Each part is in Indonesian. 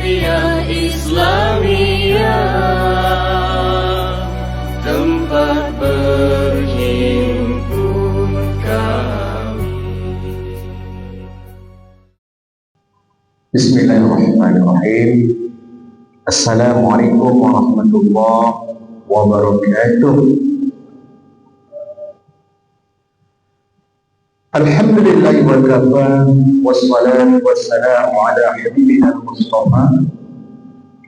Tarbiyah Islamiyah, tempat berhimpun kami. Bismillahirrahmanirrahim. Assalamualaikum warahmatullahi wabarakatuh. Alhamdulillah wa kafa, wassalatu wassalamu ala habibina al-Mustafa.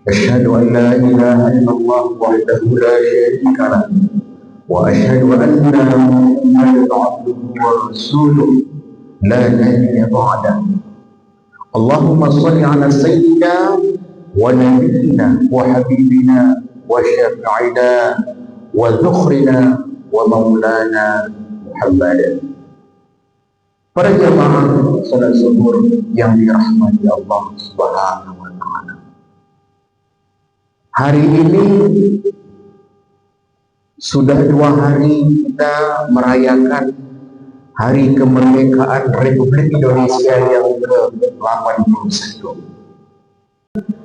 Asyhadu an la ilaha illallah wahdahu la syarika lah, wa asyhadu anna Muhammadan abduhu wa rasuluh la nabiyya ba'dahu. Allahumma salli ala sayyidina wa nabiyyina wa habibina wa syafi'ina wa dhukhrina wa maulana Muhammadan. Para jamaah salat zuhur yang dirahmati Allah Subhanahu wa taala. Hari ini sudah 2 hari kita merayakan hari kemerdekaan Republik Indonesia yang ke-81.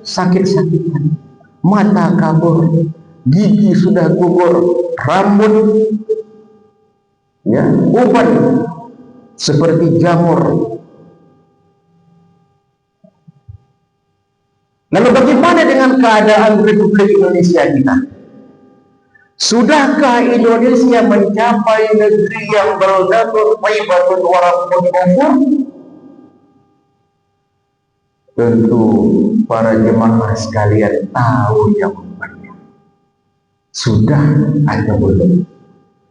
Sakit-sakitan, mata kabur, gigi sudah gugur, rambut uban seperti jamur. Lalu bagaimana dengan keadaan Republik Indonesia kita? Sudahkah Indonesia mencapai negeri yang baldatun thayyibatun wa rabbun ghafur? Tentu para jemaah sekalian tahu jawabannya. Sudah atau belum?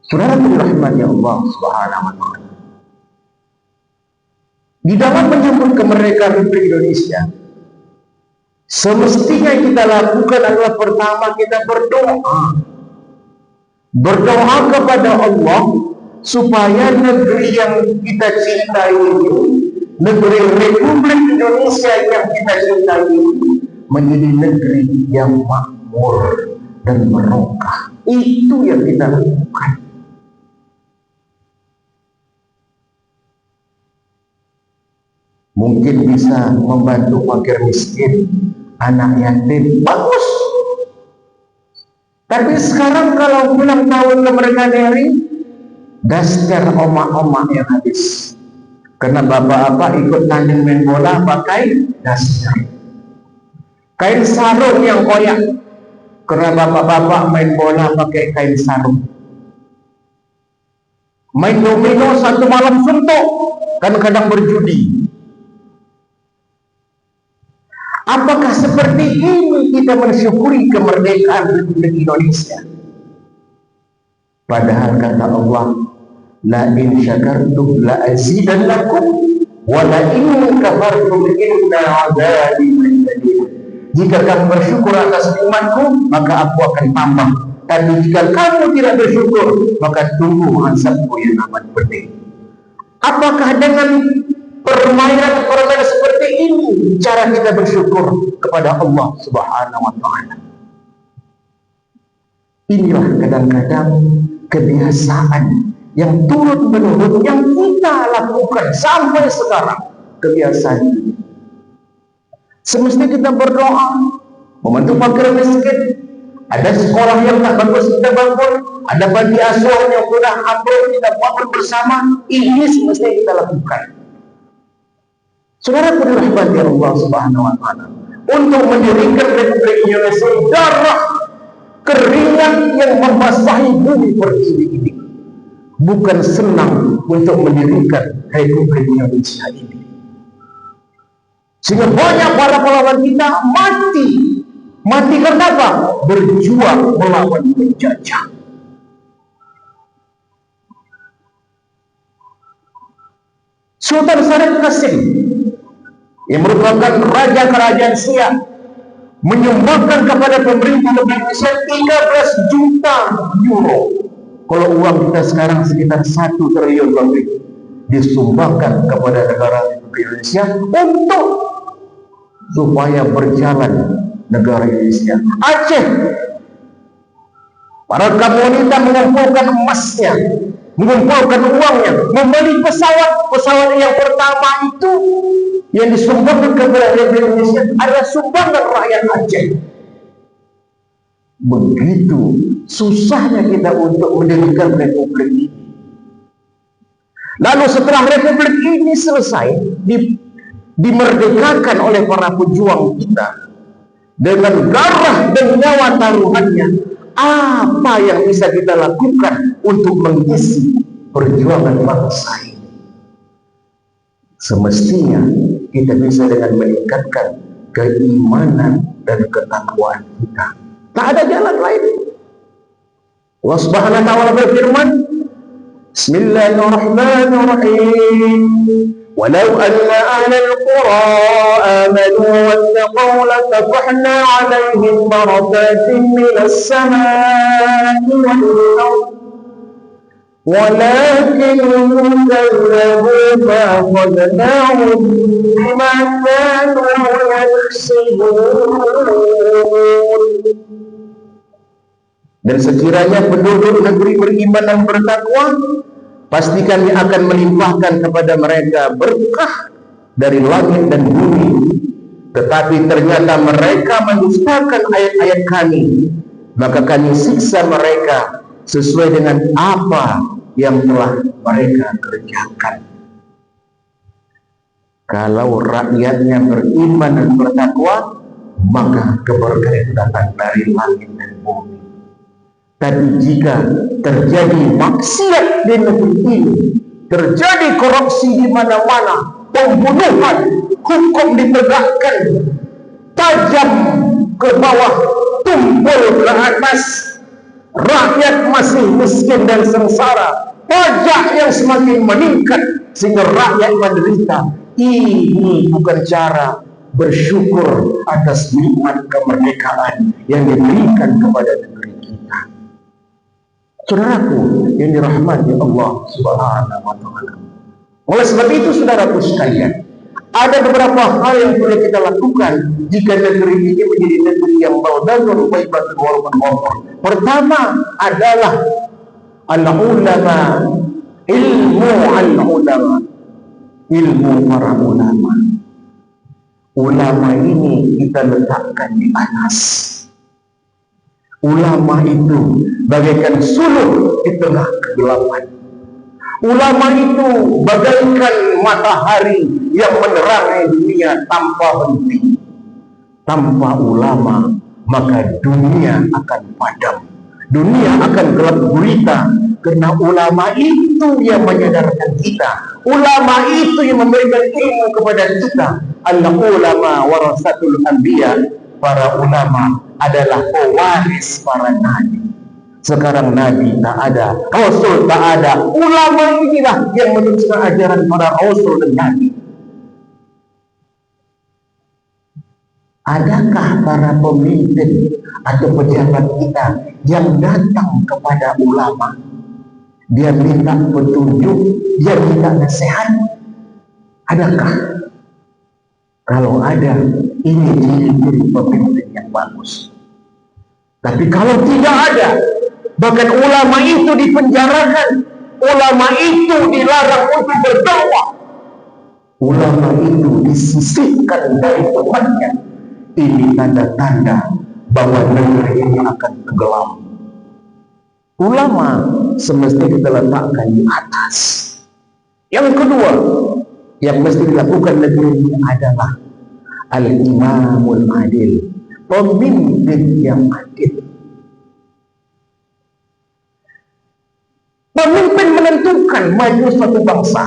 Saudara dirahmati Allah Subhanahu wa taala. Di dalam menyambut kemerdekaan Republik Indonesia, semestinya kita lakukan adalah pertama kita berdoa kepada Allah supaya negeri yang kita cintai ini, negeri Republik Indonesia yang kita cintai ini, menjadi negeri yang makmur dan barokah. Itu yang kita lakukan. Mungkin bisa membantu fakir miskin, anak yatim, bagus. Tapi sekarang kalau ulang tahun kemerdekaan RI, daster omak-omak yang habis. Karena bapak-bapak ikut tanding main bola pakai daster. Kain sarung yang koyak. Karena bapak-bapak main bola pakai kain sarung. Main domino satu malam suntuk, kan kadang berjudi. Apakah seperti ini kita mensyukuri kemerdekaan Republik Indonesia? Padahal kata Allah, la in syakartum la azidannakum wa la in kafartum inna adzabi lasyadid. Jika kamu bersyukur atas nikmatku, maka aku akan tambah. Tapi jika kamu tidak bersyukur, maka tunggu azabku yang amat pedih. Apakah dengan permainan seperti ini cara kita bersyukur kepada Allah Subhanahu wa taala? Inilah kadang-kadang kebiasaan yang turun-menurun yang kita lakukan sampai sekarang, kebiasaan ini. Semestinya kita berdoa membantu fakir miskin. Ada sekolah yang tak bagus kita bangun, ada panti asuhan yang sudah ambruk kita bangun bersama. Ini semestinya kita lakukan. Saudara dirahmati Allah Subhanahu wa taala, untuk mendirikan Republik Indonesia, darah keringat yang membasahi bumi pertiwi ini. Bukan senang untuk mendirikan Republik Indonesia ini. Sehingga banyak para pahlawan kita mati. Mati karena apa? Berjuang melawan penjajah. Sultan Syarif Qasim yang merupakan raja kerajaan Siak menyumbangkan kepada pemerintah Indonesia 13 juta euro. Kalau uang kita sekarang sekitar 1 triliun lebih, disumbangkan kepada negara Republik Indonesia untuk supaya berjalan negara Indonesia. Aceh, para kaum wanita mengumpulkan emasnya mengumpulkan uangnya, membeli pesawat yang pertama itu yang disumbangkan kepada Republik Indonesia adalah sumbangan rakyat Aceh. Begitu susahnya kita untuk mendirikan republik ini. Lalu setelah republik ini selesai, dimerdekakan oleh para pejuang kita dengan darah dan nyawa taruhannya, apa yang bisa kita lakukan untuk mengisi perjuangan bangsa ini? Semestinya kita bisa dengan meningkatkan keimanan dan ketakwaan kita. Tak ada jalan lain. Allah Subhanahu wa taala berfirman, Bismillahirrahmanirrahim. Walau anna ahlal qura amanu wattaqaw latafahna 'alaihim barakatin minas samaa'i wal ardh. Walakin kadzabu fa'akhadnahum bima kanu yaksibun. Dan sekiranya penduduk negeri beriman dan bertakwa, pasti kami akan melimpahkan kepada mereka berkah dari langit dan bumi. Tetapi ternyata mereka mendustakan ayat-ayat kami, maka kami siksa mereka sesuai dengan apa yang telah mereka kerjakan. Kalau rakyatnya beriman dan bertakwa, maka keberkahan itu datang dari langit dan bumi. Tapi jika terjadi maksiat di negeri ini, terjadi korupsi di mana-mana, pembunuhan, hukum ditegakkan, tajam ke bawah, tumpul ke atas, rakyat masih miskin dan sengsara, pajak yang semakin meningkat sehingga rakyat menderita. Ini bukan cara bersyukur atas nikmat kemerdekaan yang diberikan kepada negeri kita. Saudaraku yang dirahmati Allah Subhanahu wa taala. Oleh sebab itu, saudaraku sekalian, ada beberapa hal yang perlu kita lakukan jika negeri ini menjadi negeri yang baldatun thayyibatun wa rabbun ghafur. Pertama adalah al-ulama, ilmu al-ulama, ilmu para ulama. Ulama ini kita letakkan di atas. Ulama itu bagaikan suluh di tengah kegelapan. Ulama itu bagaikan matahari yang menerangi dunia tanpa henti. Tanpa ulama, maka dunia akan padam. Dunia akan gelap gulita. Karena ulama itu yang menyadarkan kita. Ulama itu yang memberikan ilmu kepada kita. Al-ulama warasatul anbiya. Para ulama adalah pewaris para nabi. Sekarang nabi tak ada, rasul tak ada, ulama inilah yang meneruskan ajaran para rasul dan nabi. Adakah para pemimpin atau pejabat kita yang datang kepada ulama, dia minta petunjuk, dia minta nasihat? Adakah? Kalau ada, ini ciri-ciri pemimpin yang bagus. Tapi kalau tidak ada, bahkan ulama itu dipenjarakan, ulama itu dilarang untuk berdakwah, ulama itu disisihkan dari tempatnya, ini tanda-tanda bahwa negeri ini akan tenggelam. Ulama semestinya kita letakkan di atas. Yang kedua yang mesti dilakukan negeri ini adalah al-imamul adil, pemimpin yang adil. Pemimpin menentukan maju suatu bangsa,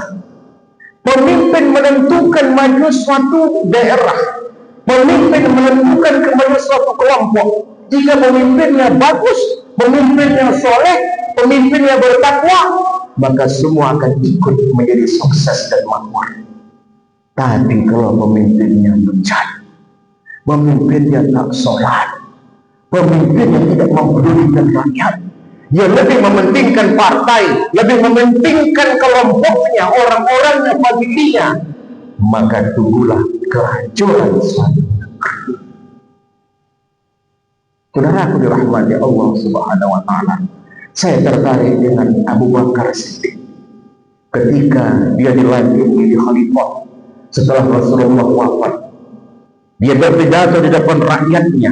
pemimpin menentukan maju suatu daerah, pemimpin menentukan kemaju suatu kelompok. Jika pemimpinnya bagus, pemimpinnya soleh, pemimpinnya bertakwa, maka semua akan ikut menjadi sukses dan makmur. Tapi kalau pemimpinnya bencana, pemimpinnya tak sholat, pemimpinnya tidak mempedulikan rakyat, dia lebih mementingkan partai, lebih mementingkan kelompoknya, orang-orangnya, familinya, maka tunggulah kehancuran suatu negeri. Saudaraku dirahmati Allah Subhanahu wa taala. Saya tertarik dengan Abu Bakar Siddiq ketika dia dilantik menjadi khalifah setelah Rasulullah wafat. Dia berpidato di depan rakyatnya.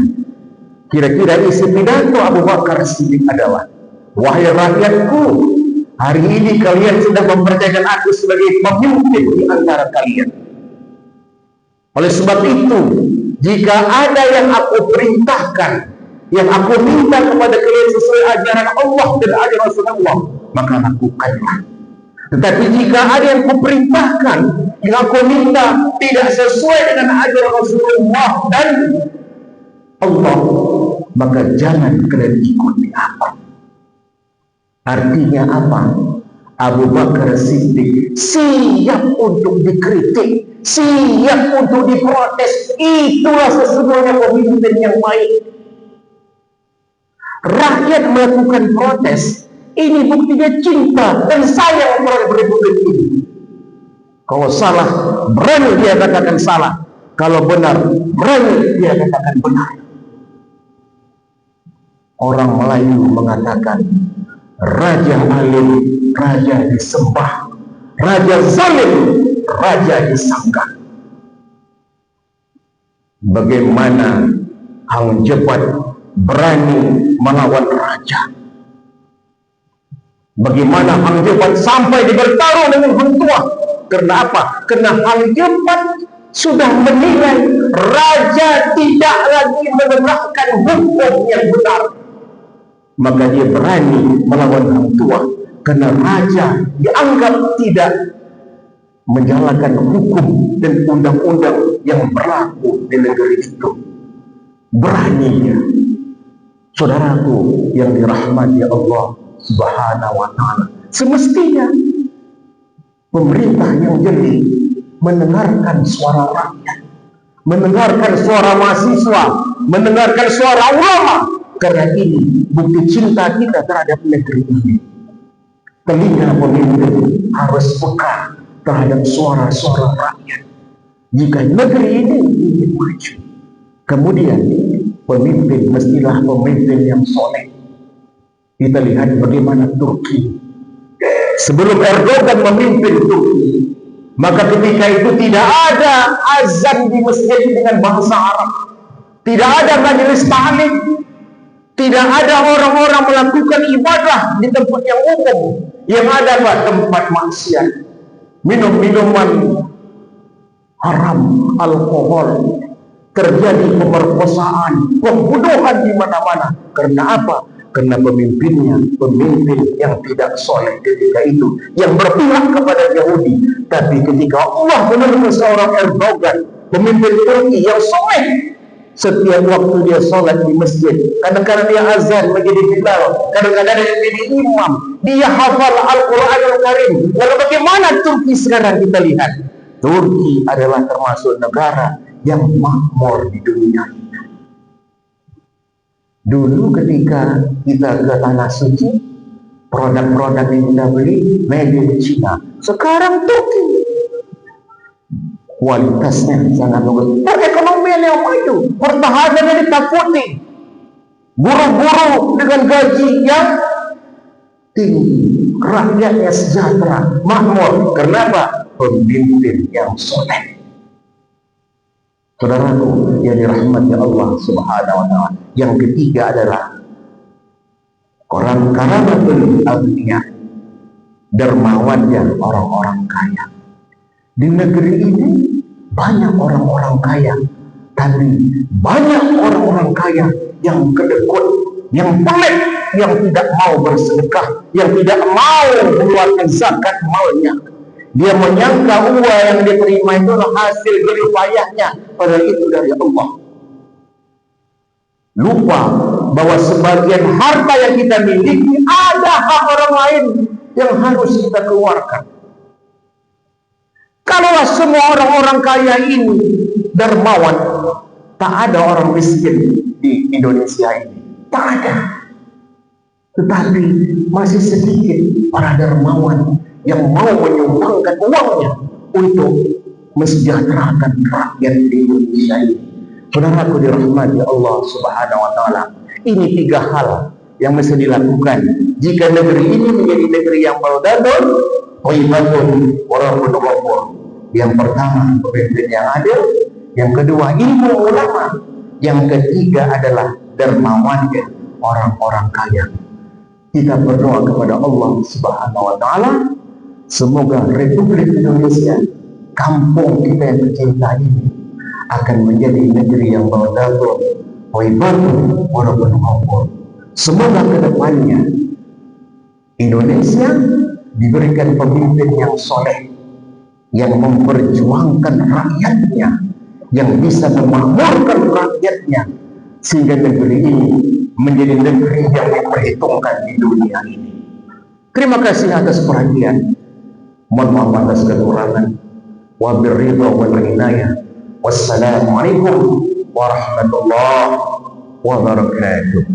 Kira-kira isi pidato Abu Bakar Siddiq adalah, wahai rakyatku, hari ini kalian sudah mempercayakan aku sebagai pemimpin di antara kalian. Oleh sebab itu, jika ada yang aku perintahkan, yang aku minta kepada kalian sesuai ajaran Allah dan ajaran Rasulullah, maka lakukanlah. Tetapi jika ada yang kuperintahkan, yang aku minta tidak sesuai dengan ajaran Rasulullah dan Allah, maka jangan kalian ikuti apa. Artinya apa? Abu Bakar Siddiq siap untuk dikritik, siap untuk diprotes. Itulah sesungguhnya pemimpin yang baik. Rakyat melakukan protes, ini buktinya cinta dan sayang terhadap republik ini. Kalau salah, berani dia katakan salah. Kalau benar, berani dia katakan benar. Orang Melayu mengatakan, raja alim, raja disembah, raja zalim, raja disanggah. Bagaimana Hang Jebat berani melawan raja? Bagaimana Hang Jebat sampai bertarung dengan Hang Tuah? Karena apa? Karena Hang Jebat sudah menilai raja tidak lagi menerapkan hukum yang benar. Maka dia berani melawan Hang Tuah karena raja dianggap tidak menjalankan hukum dan undang-undang yang berlaku di negeri itu. Beraninya, saudaraku yang dirahmati Allah Subhanahu wa ta'ala, semestinya pemerintah yang jeli mendengarkan suara rakyat, mendengarkan suara mahasiswa, mendengarkan suara ulama. Karena ini bukti cinta kita terhadap negeri ini. Telinga pemimpin harus peka terhadap suara-suara rakyat. Jika negeri ini ingin maju, kemudian pemimpin mestilah pemimpin yang soleh. Kita lihat bagaimana Turki. Sebelum Erdogan memimpin Turki, maka ketika itu tidak ada azan di masjid dengan bahasa Arab, tidak ada majelis ta'lim, tidak ada orang-orang melakukan ibadah di tempat yang umum. Yang ada apa? Tempat maksiat, minum-minuman haram, alkohol, terjadi pemerkosaan, pembunuhan di mana-mana. Karena apa? Karena pemimpinnya, pemimpin yang tidak soleh ketika itu, yang berpihak kepada Yahudi. Tapi ketika Allah menurunkan seorang Erdogan, pemimpin Turki yang soleh, setiap waktu dia sholat di masjid, kadang-kadang dia azan menjadi bilal, kadang-kadang dia menjadi imam, dia hafal Al-Quran Al-Karim. Lalu bagaimana Turki sekarang? Kita lihat, Turki adalah termasuk negara yang makmur di dunia ini. Dulu ketika kita ke Tanah Suci, produk-produk yang kita beli made in China. Sekarang Turki kualitasnya sangat bagus, perekonomian yang maju, pertahanannya ditakuti, guru-guru dengan gaji yang tinggi, rakyatnya sejahtera, makmur. Kenapa? Pemimpin yang soleh. Saudaraku yang dirahmati Allah Subhanahu wa ta'ala, yang ketiga adalah orang karamatul aghniyah, dermawannya orang-orang kaya. Di negeri ini banyak orang-orang kaya, tapi banyak orang-orang kaya yang kedekut, yang pelit, yang tidak mau bersedekah, yang tidak mau mengeluarkan zakat malnya. Dia menyangka uang yang diterima itu hasil jerih payahnya, padahal itu dari Allah. Lupa bahwa sebagian harta yang kita miliki ada hak orang lain yang harus kita keluarkan. Kalaulah semua orang-orang kaya ini dermawan, tak ada orang miskin di Indonesia ini. Tak ada. Tetapi masih sedikit para dermawan yang mau menyumbangkan uangnya untuk mensejahterakan rakyat di Indonesia ini. Saudaraku dirahmati Allah Subhanahu wa ta'ala, ini tiga hal yang mesti dilakukan jika negeri ini menjadi negeri yang baldatun thayyibatun wa rabbun ghafur. Yang pertama, pemimpin yang adil. Yang kedua, ilmu ulama. Yang ketiga adalah dermawannya orang-orang kaya. Kita berdoa kepada Allah Subhanahu wa taala, semoga Republik Indonesia, kampung kita yang tercinta ini, akan menjadi negeri yang baldatun thayyibatun wa rabbun ghafur. Semoga ke depannya Indonesia diberikan pemimpin yang soleh, yang memperjuangkan rakyatnya, yang bisa memakmurkan rakyatnya, sehingga negeri ini menjadi negeri yang diperhitungkan di dunia ini. Terima kasih atas perhatian. Mohon maaf atas kekurangan. Wabiridha wal inayah. Wassalamualaikum warahmatullahi wabarakatuh.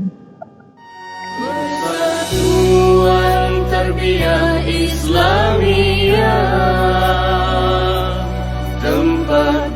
Persatuan Tarbiyah Islamiyah, tempat